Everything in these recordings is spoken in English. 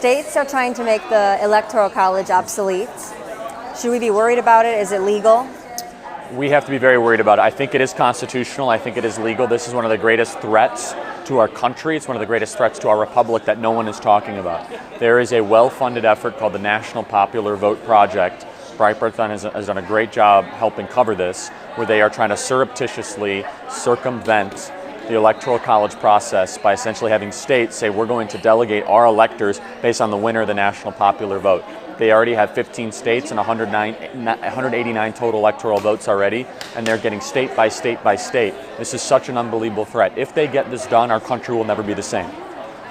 states are trying to make the Electoral College obsolete. Should we be worried about it? Is it legal? We have to be very worried about it. I think it is constitutional. I think it is legal. This is one of the greatest threats to our country. It's one of the greatest threats to our republic that no one is talking about. There is a well-funded effort called the National Popular Vote Project. Breitbart has done a great job helping cover this, where they are trying to surreptitiously circumvent the Electoral College process by essentially having states say we're going to delegate our electors based on the winner of the national popular vote. They already have 15 states and 189 total electoral votes already, and they're getting state by state by state. This is such an unbelievable threat. If they get this done, our country will never be the same.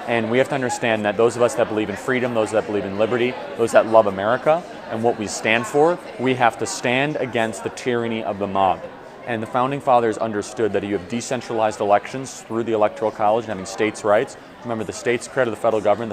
And we have to understand that those of us that believe in freedom, those that believe in liberty, those that love America and what we stand for, we have to stand against the tyranny of the mob. And the Founding Fathers understood that you have decentralized elections through the Electoral College and having states' rights. Remember, the states created the federal government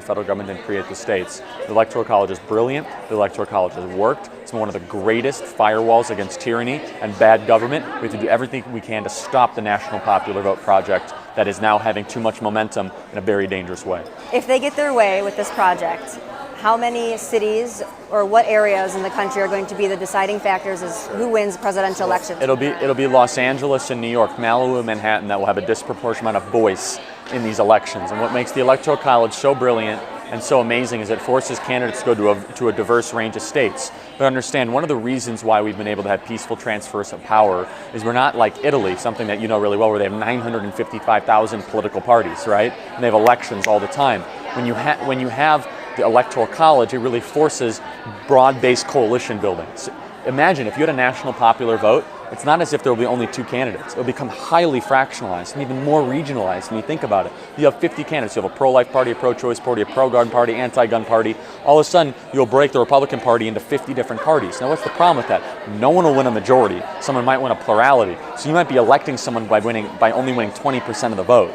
didn't create the states. The Electoral College is brilliant. The Electoral College has worked. It's one of the greatest firewalls against tyranny and bad government. We have to do everything we can to stop the National Popular Vote Project that is now having too much momentum in a very dangerous way. If they get their way with this project, how many cities or what areas in the country are going to be the deciding factors as who wins presidential elections? It'll be Los Angeles and New York, Malibu and Manhattan that will have a disproportionate amount of voice in these elections. And what makes the Electoral College so brilliant and so amazing is it forces candidates to go to a diverse range of states. But understand, one of the reasons why we've been able to have peaceful transfers of power is we're not like Italy, something that you know really well, where they have 955,000 political parties, right? And they have elections all the time. When you have the Electoral College, it really forces broad-based coalition building. So imagine if you had a national popular vote, it's not as if there will be only two candidates. It will become highly fractionalized and even more regionalized when you think about it. You have 50 candidates. You have a pro-life party, a pro-choice party, a pro-gun party, anti-gun party. All of a sudden, you'll break the Republican Party into 50 different parties. Now, what's the problem with that? No one will win a majority. Someone might win a plurality. So you might be electing someone by only winning 20% of the vote.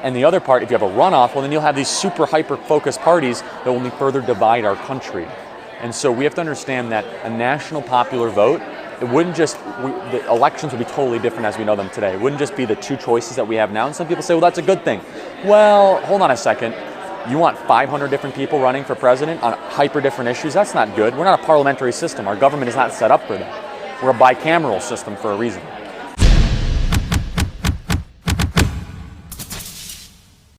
And the other part, if you have a runoff, well, then you'll have these super hyper-focused parties that will only further divide our country. And so we have to understand that a national popular vote, it wouldn't just, the elections would be totally different as we know them today. It wouldn't just be the two choices that we have now. And some people say, well, that's a good thing. Well, hold on a second. You want 500 different people running for president on hyper different issues? That's not good. We're not a parliamentary system. Our government is not set up for that. We're a bicameral system for a reason.